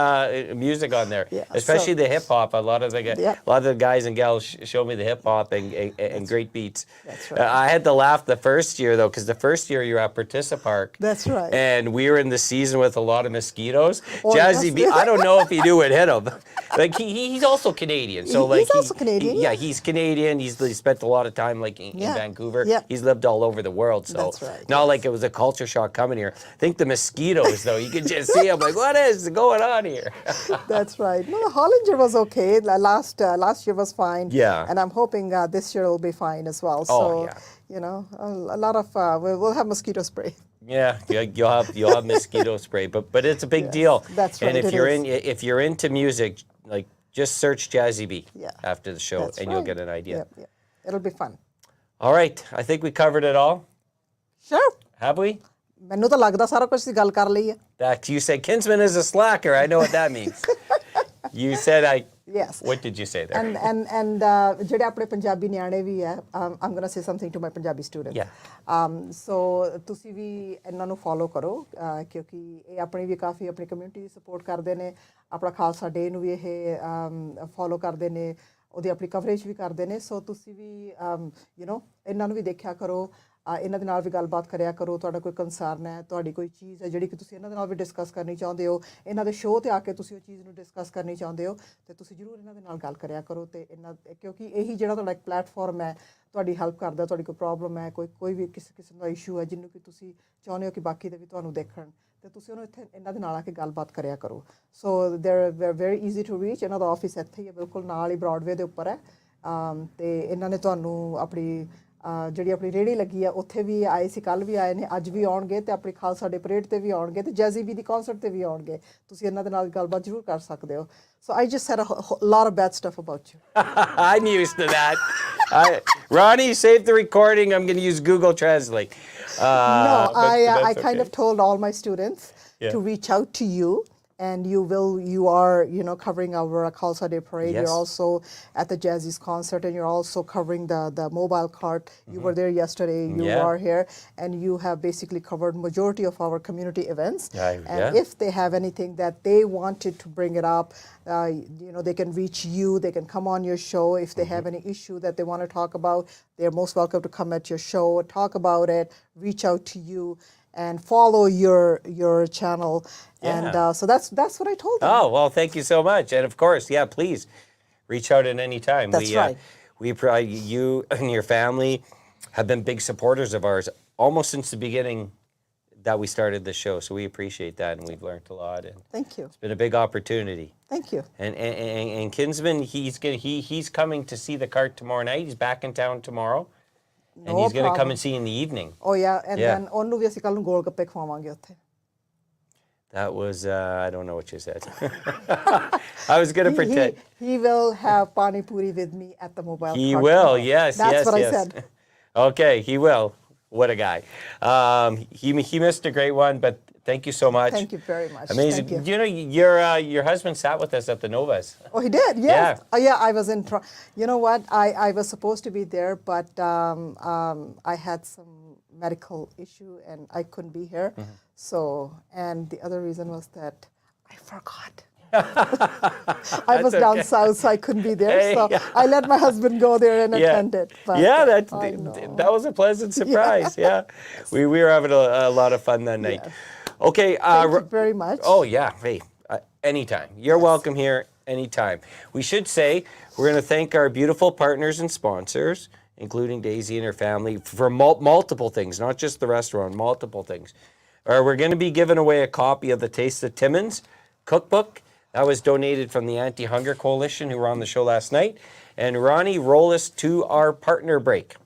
music on there, especially the hip hop. A lot of the guys and gals show me the hip hop and great beats. That's right. I had to laugh the first year though, because the first year you were at Partissa Park. That's right. And we were in the season with a lot of mosquitoes. Jazzy B, I don't know if he knew what hit him. Like he's also Canadian, so like he's also Canadian. Yeah, he's Canadian. He spent a lot of time like in Vancouver. Yeah. He's lived all over the world, so that's right. Not like it was a culture shock coming here. I think the mosquitoes, though, you can just see them like, what is going on here? That's right. No, Hollinger was okay. Last year was fine. Yeah. And I'm hoping this year will be fine as well. Oh, so, you know, a lot of we'll have mosquito spray. Yeah, you'll have mosquito spray, but it's a big deal. That's right. And if you're into music, like just search Jazzy B after the show, and you'll get an idea. Yeah. It'll be fun. All right, I think we covered it all. Sure. Have we? ਮੈਨੂੰ ਤਾਂ ਲੱਗਦਾ ਸਾਰਾ ਕੁਝ ਦੀ ਗੱਲ ਕਰ ਲਈ ਹੈ. That you said Kinsman is a slacker. I know what that means. You said Yes. What did you say there? And ਜਿਹੜੇ ਆਪਣੇ ਪੰਜਾਬੀ ਨਿਆਣੇ ਵੀ ਹੈ, I'm going to say something to my Punjabi students. Yeah. So ਤੁਸੀਂ ਵੀ ਇਹਨਾਂ ਨੂੰ follow ਕਰੋ, ਕਿਉਂਕਿ ਇਹ ਆਪਣੀ ਵੀ ਕਾਫੀ ਆਪਣੀ ਕਮਿਊਨਿਟੀ ਸਪੋਰਟ ਕਰਦੇ ਨੇ, ਆਪਣਾ ਖਾਲਸਾ ਡੇ ਨੂੰ ਵੀ ਇਹ ਫੋਲੋ ਕਰਦੇ ਨੇ, ਉਹਦੀ ਆਪਣੀ ਕਵਰੇਜ ਵੀ ਕਰਦੇ ਨੇ. ਸੋ ਤੁਸੀਂ ਵੀ ਯੂ نو ਇਹਨਾਂ ਨੂੰ ਵੀ ਦੇਖਿਆ ਕਰੋ, ਇਹਨਾਂ ਦੇ ਨਾਲ ਵੀ ਗੱਲਬਾਤ ਕਰਿਆ ਕਰੋ. ਤੁਹਾਡਾ ਕੋਈ ਕੰਸਰਨ ਹੈ, ਤੁਹਾਡੀ ਕੋਈ ਚੀਜ਼ ਹੈ ਜਿਹੜੀ ਕਿ ਤੁਸੀਂ ਇਹਨਾਂ ਦੇ ਨਾਲ ਵੀ ਡਿਸਕਸ ਕਰਨੀ ਚਾਹੁੰਦੇ ਹੋ, ਇਹਨਾਂ ਦੇ ਸ਼ੋਅ 'ਤੇ ਆ ਕੇ ਤੁਸੀਂ ਉਹ ਚੀਜ਼ ਨੂੰ ਡਿਸਕਸ ਕਰਨੀ ਚਾਹੁੰਦੇ ਹੋ, ਤੇ ਤੁਸੀਂ ਜ਼ਰੂਰ ਇਹਨਾਂ ਦੇ ਨਾਲ ਗੱਲ ਕਰਿਆ ਕਰੋ. ਤੇ ਇਹਨਾਂ ਕਿਉਂਕਿ ਇਹੀ ਜਿਹੜਾ ਤੁਹਾਡਾ ਇੱਕ ਪਲੇਟਫਾਰਮ ਹੈ, ਤੁਹਾਡੀ ਹੈਲਪ ਕਰਦਾ. ਤੁਹਾਡੀ ਕੋਈ ਪ੍ਰੋਬਲਮ ਹੈ, ਕੋਈ ਵੀ ਕਿਸੇ ਕਿਸਮ ਦਾ ਇਸ਼ੂ ਹੈ ਜਿਹਨੂੰ ਕਿ ਤੁਸੀਂ ਚਾਹੁੰਦੇ ਹੋ ਕਿ ਬਾਕੀ ਦੇ ਵੀ ਤੁਹਾਨੂੰ ਦੇਖਣ, ਤੇ ਤੁਸੀਂ ਉਹਨੂੰ ਇੱਥੇ ਇਹਨਾਂ ਦੇ ਨਾਲ ਆ ਕੇ ਗੱਲਬਾਤ ਕਰਿਆ ਕਰੋ. ਸੋ ਦੇਰ ਵੈਰੀ ਈਜ਼ੀ ਟੂ ਰੀਚ. ਇਹਨਾਂ ਦਾ ਆਫਿਸ ਇੱਥੇ ਹੀ ਹੈ, ਬਿਲਕੁਲ ਨਾਲ ਹੀ ਬ੍ਰੌਡਵੇ ਦੇ ਉੱਪਰ ਹੈ. ਤੇ ਇਹਨਾਂ ਨੇ ਤੁਹਾਨੂੰ ਆਪਣੀ ਜਿਹੜੀ ਆਪਣੀ ਰੇਹੜੀ ਲੱਗੀ ਆ ਉੱਥੇ ਵੀ ਆਏ ਸੀ, ਕੱਲ੍ਹ ਵੀ ਆਏ ਨੇ, ਅੱਜ ਵੀ ਆਉਣਗੇ, ਤੇ ਆਪਣੀ ਖਾਲਸਾ ਡੇ ਪਰੇਡ 'ਤੇ ਵੀ ਆਉਣਗੇ, ਤੇ ਜੈਜ਼ੀ ਬੀ ਦੀ ਕੌਂਸਰਟ 'ਤੇ ਵੀ ਆਉਣਗੇ. ਤੁਸੀਂ ਇਹਨਾਂ ਦੇ ਨਾਲ ਗੱਲਬਾਤ ਜ਼ਰੂਰ ਕਰ ਸਕਦੇ ਹੋ. So I just said a lot of bad stuff about you. I'm used to that. Ronnie, save the recording. I'm going to use Google Translate. No, I kind of told all my students to reach out to you. And you are, you know, covering our Khalsa Day parade. Yes. You're also at the Jazzy's concert, and you're also covering the mobile cart. You were there yesterday. You are here, and you have basically covered majority of our community events. And if they have anything that they wanted to bring it up, you know, they can reach you. They can come on your show. If they have any issue that they want to talk about, they're most welcome to come at your show, talk about it, reach out to you, and follow your channel. And so that's what I told them. Oh, well, thank you so much. And of course, please reach out at any time. That's right. You and your family have been big supporters of ours almost since the beginning that we started the show. So we appreciate that, and we've learned a lot. And thank you. It's been a big opportunity. Thank you. And Kinsman, he's coming to see the cart tomorrow night. He's back in town tomorrow. And he's going to come and see in the evening. Oh, yeah. And then ਉਹਨੂੰ ਵੀ ਅਸੀਂ ਕੱਲ ਨੂੰ ਗੋਲ ਗੱਪੇ ਖਵਾਵਾਂਗੇ ਉੱਥੇ. That was, I don't know what you said. I was going to pretend. He will have pani puri with me at the mobile cart. He will, yes. That's what I said. Okay, he will. What a guy. He missed a great one, but thank you so much. Thank you very much. Amazing. Thank you know, your husband sat with us at the Novas. Oh, he did? Yes. Yeah. I was in, you know what? I was supposed to be there, but I had some medical issue and I couldn't be here. So, and the other reason was that I forgot. I was down south, so I couldn't be there. So I let my husband go there and attend it. But that was a pleasant surprise. We were having a lot of fun that night. Okay. Thank you very much. Oh, yeah. Hey, Anytime. You're welcome here anytime. We should say we're going to thank our beautiful partners and sponsors, including Daisy and her family, for multiple things, not just the restaurant, multiple things. We're going to be giving away a copy of the Taste of Timmins cookbook. That was donated from the Anti-Hunger Coalition, who were on the show last night. And Ronnie, roll us to our partner break.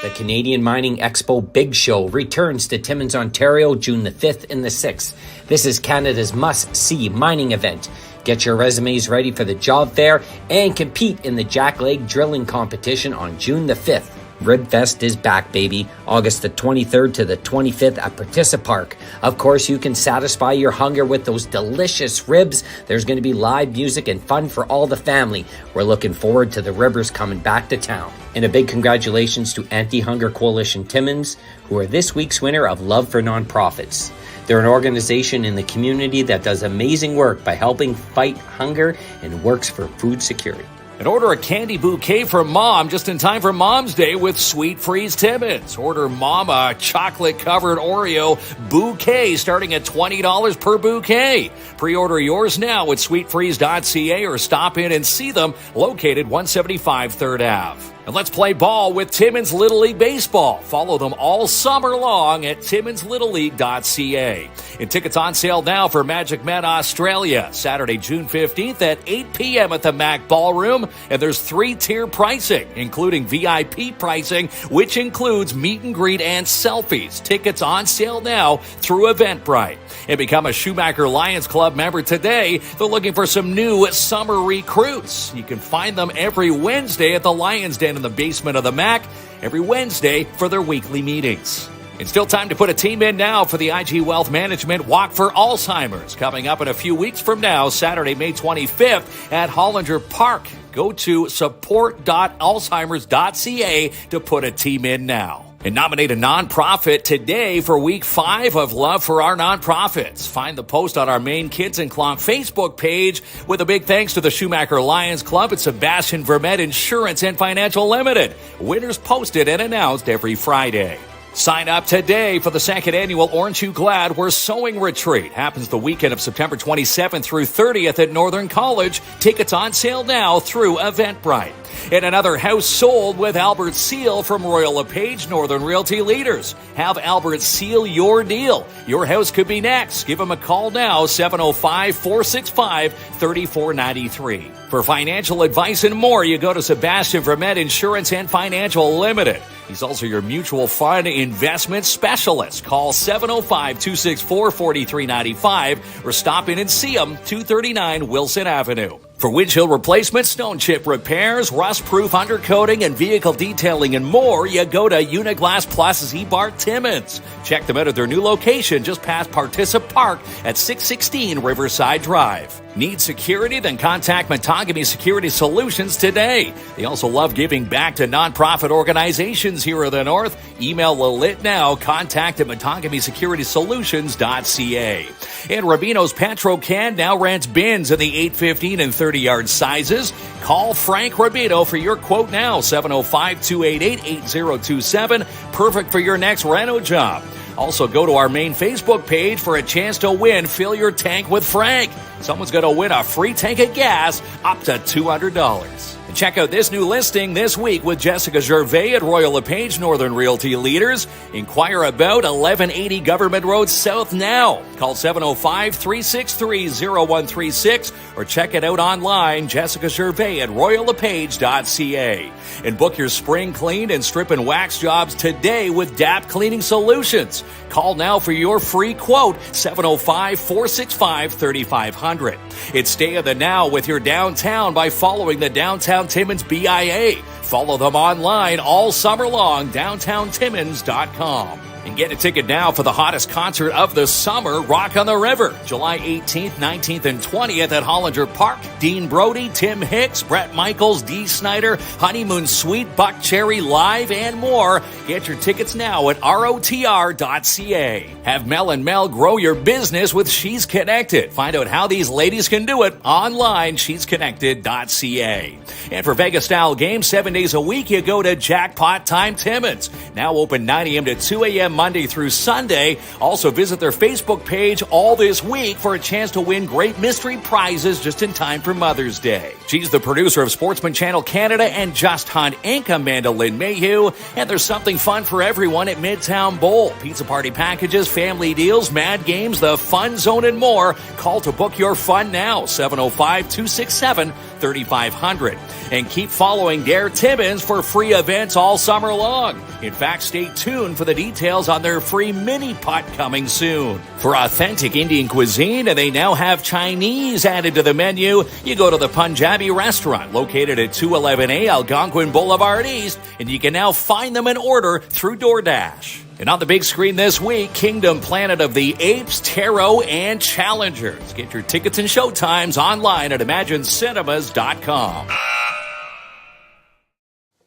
The Canadian Mining Expo Big Show returns to Timmins, Ontario, June the 5th and the 6th. This is Canada's must-see mining event. Get your resumes ready for the job fair and compete in the jackleg drilling competition on June the 5th. Ribfest is back, baby. August the 23rd to the 25th at Partissa Park. Of course, you can satisfy your hunger with those delicious ribs. There's going to be live music and fun for all the family. We're looking forward to the Ribbers coming back to town. And a big congratulations to Anti-Hunger Coalition Timmins, who are this week's winner of Love for Nonprofits. They're an organization in the community that does amazing work by helping fight hunger and works for food security. And order a candy bouquet for Mom just in time for Mom's Day with Sweet Freeze Timmins. Order Mom a chocolate-covered Oreo bouquet starting at $20 per bouquet. Pre-order yours now at sweetfreeze.ca or stop in and see them located 175 3rd Ave. And let's play ball with Timmins Little League Baseball. Follow them all summer long at timminslittleLeague.ca. And tickets on sale now for Magic Men Australia, Saturday, June 15th at 8 p.m. at the Mac Ballroom. And there's 3-tier pricing, including VIP pricing, which includes meet and greet and selfies. Tickets on sale now through Eventbrite. And become a Schumacher Lions Club member today. They're looking for some new summer recruits. You can find them every Wednesday at the Lions Den in the basement of the Mac, every Wednesday for their weekly meetings. It's still time to put a team in now for the IG Wealth Management Walk for Alzheimer's, coming up in a few weeks from now, Saturday, May 25th at Hollinger Park. Go to support.alzheimers.ca to put a team in now. And nominate a nonprofit today for Week 5 of Love for Our Nonprofits. Find the post on our main KINZ and KLOMP Facebook page with a big thanks to the Schumacher Lions Club and Sebastian Vermette Insurance and Financial Limited. Winners posted and announced every Friday. Sign up today for the 2nd annual Orange You Glad We're Sewing Retreat. Happens the weekend of September 27th through 30th at Northern College. Tickets on sale now through Eventbrite. And another house sold with Albert Seal from Royal LePage Northern Realty Leaders. Have Albert seal your deal. Your house could be next. Give him a call now, 705-465-3493. For financial advice and more, you go to Sebastian Vermette Insurance and Financial Limited. He's also your mutual fund investment specialist. Call 705-264-4395 or stop in and see him, 239 Wilson Avenue. For windshield replacement, stone chip repairs, rust-proof undercoating, and vehicle detailing and more, you go to Uniglass Plus Z-Bar Timmins. Check them out at their new location just past Partissa Park at 616 Riverside Drive. Need security? Then contact Matagami Security Solutions today. They also love giving back to nonprofit organizations here in the North. Email Lalit now, contact at MatagamiSecuritySolutions.ca. And Rubino's Petro Can now rents bins in the 8, 15, and 30-yard sizes. Call Frank Rubino for your quote now, 705-288-8027. Perfect for your next reno job. Also, go to our main Facebook page for a chance to win Fill Your Tank with Frank. Someone's going to win a free tank of gas up to $200. And check out this new listing this week with Jessica Gervais at Royal LePage Northern Realty Leaders. Inquire about 1180 Government Road South now. Call 705-363-0136 or check it out online, Jessica Gervais at royallepage.ca. And book your spring clean and strip and wax jobs today with DAP Cleaning Solutions. Call now for your free quote, 705-465-3500. It's Stay of the Now with your downtown by following the Downtown Timmins BIA. Follow them online all summer long, downtowntimmins.com. And get a ticket now for the hottest concert of the summer, Rock on the River, July 18th, 19th, and 20th at Hollinger Park. Dean Brody, Tim Hicks, Brett Michaels, Dee Snyder, Honeymoon Suite, Buck Cherry Live, and more. Get your tickets now at rotr.ca. Have Mel and Mel grow your business with She's Connected. Find out how these ladies can do it online, shesconnected.ca. And for Vegas-style games 7 days a week, you go to Jackpot Time Timmins. Now open 9 a.m. to 2 a.m. Monday through Sunday. Also visit their Facebook page all this week for a chance to win great mystery prizes just in time for Mother's Day. She's the producer of Sportsman Channel Canada and Just Hunt Inc., Amanda Lynn Mayhew. And there's something fun for everyone at Midtown Bowl. Pizza party packages, family deals, mad games, the fun zone, and more. Call to book your fun now, 705-267-3500. And keep following Dare Timmins for free events all summer long. In fact, stay tuned for the details on their free mini putt coming soon. For authentic Indian cuisine, and they now have Chinese added to the menu, you go to the Punjabi restaurant located at 211A Algonquin Boulevard East, and you can now find them and order through DoorDash. And on the big screen this week, Kingdom Planet of the Apes, Tarot, and Challengers. Get your tickets and showtimes online at ImagineCinemas.com.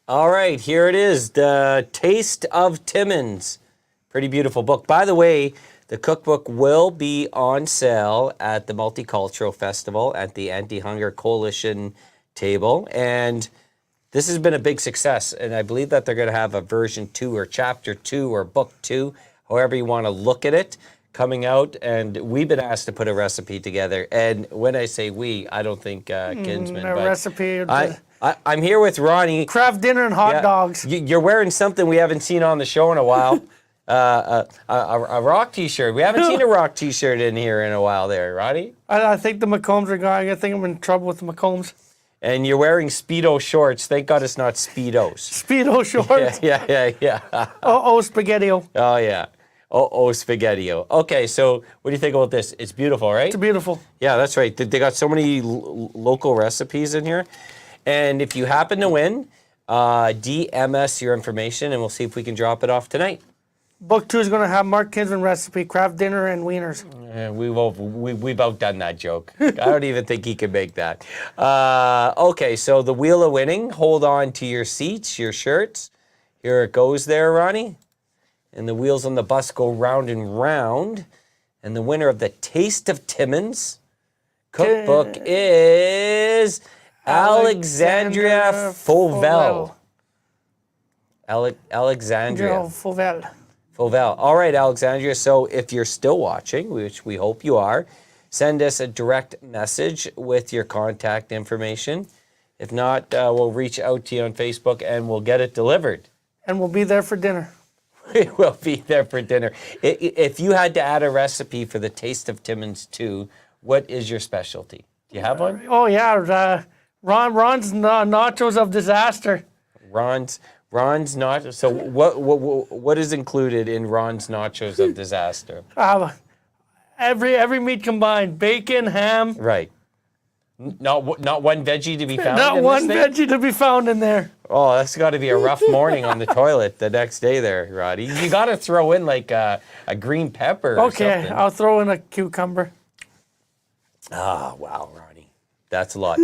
All right, here it is, The Taste of Timmins. Pretty beautiful book. By the way, the cookbook will be on sale at the Multicultural Festival at the Anti-Hunger Coalition table. And this has been a big success. And I believe that they're going to have a version 2 or chapter 2 or book 2, however you want to look at it, coming out. And we've been asked to put a recipe together. And when I say we, I don't think Kinsman. A recipe. I'm here with Ronnie. Craft dinner and hot dogs. You're wearing something we haven't seen on the show in a while. A rock T-shirt. We haven't seen a rock T-shirt in here in a while there, Ronnie. I think the McCombs are going. I think I'm in trouble with the McCombs. And you're wearing Speedo shorts. Thank God it's not Speedos. Speedo shorts. Yeah. Spaghetti-o. Oh, yeah. Spaghetti-o. Okay, so what do you think about this? It's beautiful, right? It's beautiful. Yeah, that's right. They got so many local recipes in here. And if you happen to win, DM us your information, and we'll see if we can drop it off tonight. Book 2 is going to have Mark Kinsman recipe, craft dinner and wieners. We've outdone that joke. I don't even think he can make that. Okay, so the Wheel of Winning. Hold on to your seats, your shirts. Here it goes there, Ronnie. And the wheels on the bus go round and round. And the winner of the Taste of Timmins cookbook is Alexandria Fauvel. Alexandria Fauvel. All right, Alexandria. So if you're still watching, which we hope you are, send us a direct message with your contact information. If not, we'll reach out to you on Facebook and we'll get it delivered. And we'll be there for dinner. We will be there for dinner. If you had to add a recipe for the Taste of Timmins 2, what is your specialty? Do you have one? Oh, yeah. Ron's nachos of disaster. Ron's nachos. So what is included in Ron's nachos of disaster? Every meat combined: bacon, ham. Right. Not one veggie to be found. Not one veggie to be found in there. Oh, that's got to be a rough morning on the toilet the next day, there, Roddy. You got to throw in like a green pepper. Or something. I'll throw in a cucumber. Ah, wow, Roddy. That's a lot.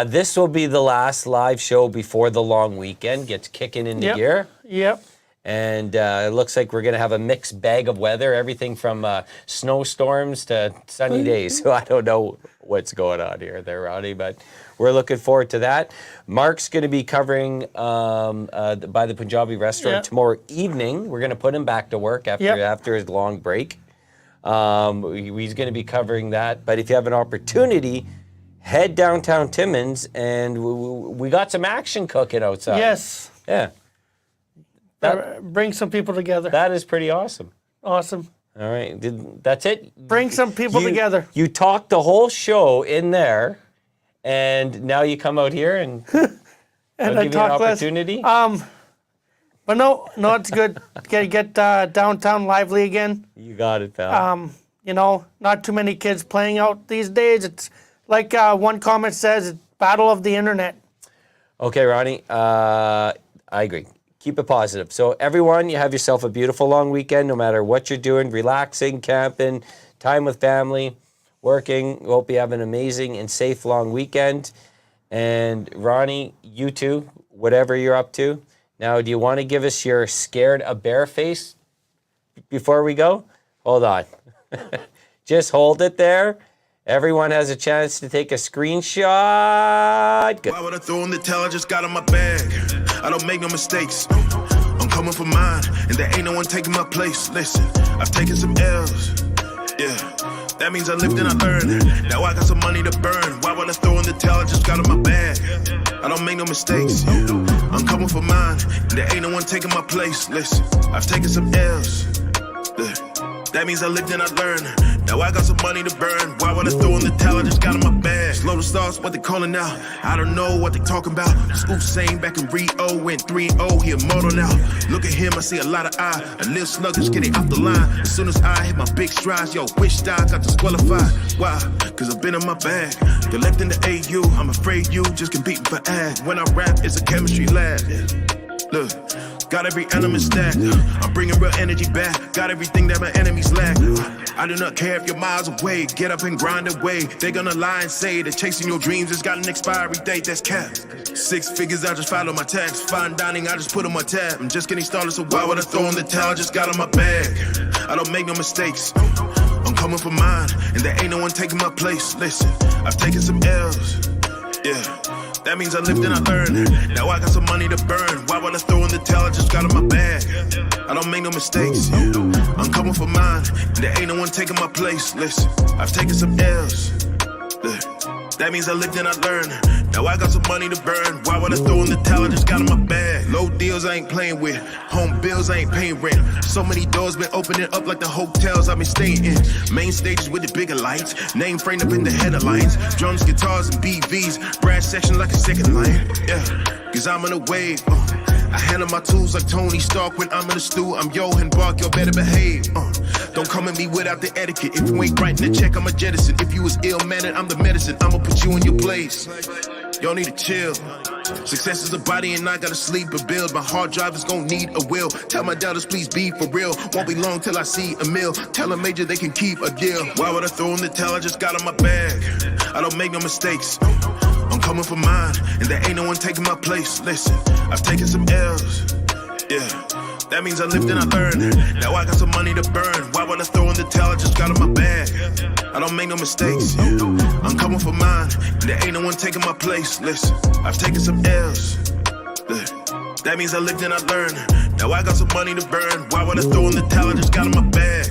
This will be the last live show before the long weekend gets kicking into gear. Yep. And it looks like we're going to have a mixed bag of weather, everything from snowstorms to sunny days. So I don't know what's going on here there, Roddy, but we're looking forward to that. Mark's going to be covering by the Punjabi restaurant tomorrow evening. We're going to put him back to work after his long break. He's going to be covering that. But if you have an opportunity, head downtown Timmins, and we got some action cooking outside. Yes. Yeah. Bring some people together. That is pretty awesome. Awesome. All right. That's it? Bring some people together. You talked the whole show in there, and now you come out here and and give you an opportunity? But no, it's good. Get downtown lively again. You got it, pal. Not too many kids playing out these days. It's like one comment says, it's battle of the internet. Okay, Ronnie, I agree. Keep it positive. So everyone, you have yourself a beautiful long weekend, no matter what you're doing, relaxing, camping, time with family, working. Hope you have an amazing and safe long weekend. And Ronnie, you too, whatever you're up to. Now, do you want to give us your scared a bear face before we go? Hold on. Just hold it there. Everyone has a chance to take a screenshot. Good. Why would I throw in the towel? I just got in my bag. I don't make no mistakes. I'm coming for mine, and there ain't no one taking my place. Listen, I've taken some L's. Yeah, that means I lived and I learned. Now I got some money to burn. Why would I throw in the towel? I just got in my bag. I don't make no mistakes. I'm coming for mine, and there ain't no one taking my place. Listen, I've taken some L's. That means I lived and I learned. Now I got some money to burn. Why would I throw in the towel? I just got in my bag. Slow the stars, what they calling out? I don't know what they talking about. Scoop saying back in Rio, went 3-0, he immortal now. Look at him, I see a lot of eye. A little sluggish, getting off the line. As soon as I hit my big strides, yo, wish I got disqualified. Why? Cause I've been in my bag. They're left in the AU, I'm afraid you just competing for ad. When I rap, it's a chemistry lab. Look, got every element stacked. I'm bringing real energy back. Got everything that my enemies lack. I do not care if you're miles away. Get up and grind away. They gonna lie and say that chasing your dreams has got an expiry date that's capped. 6 figures, I just follow my tax. Fine dining, I just put on my tab. I'm just getting started, so why would I throw in the towel? Just got in my bag. I don't make no mistakes. I'm coming for mine, and there ain't no one taking my place. Listen, I've taken some L's. Yeah. That means I lived and I learned. Now I got some money to burn. Why would I throw in the towel? I just got in my bag. I don't make no mistakes. I'm coming for mine, and there ain't no one taking my place. Listen, I've taken some L's. That means I lived and I learned. Now I got some money to burn. Why would I throw in the towel? I just got in my bag. Low deals I ain't playing with. Home bills I ain't paying rent. So many doors been opening up like the hotels I've been staying in. Main stages with the bigger lights. Name framed up in the headlines. Drums, guitars, and BVs. Brass section like a second line. Yeah, cause I'm in a wave. I handle my tools like Tony Stark when I'm in the stew. I'm Johan Bark, yo, better behave. Don't come at me without the etiquette. If you ain't writing a check, I'm a jettison. If you was ill-mannered, I'm the medicine. I'ma put you in your place. Y'all need to chill. Success is a body and I gotta sleep or build. My hard drive is gonna need a will. Tell my doubters please be for real. Won't be long till I see a meal. Tell a major they can keep a deal. Why would I throw in the towel? I just got in my bag. I don't make no mistakes. I'm coming for mine, and there ain't no one taking my place. Listen, I've taken some L's. Yeah, that means I lived and I learned. Now I got some money to burn. Why would I throw in the towel? I just got in my bag. I don't make no mistakes. I'm coming for mine, and there ain't no one taking my place. Listen, I've taken some L's. That means I lived and I learned. Now I got some money to burn. Why would I throw in the towel? I just got in my bag.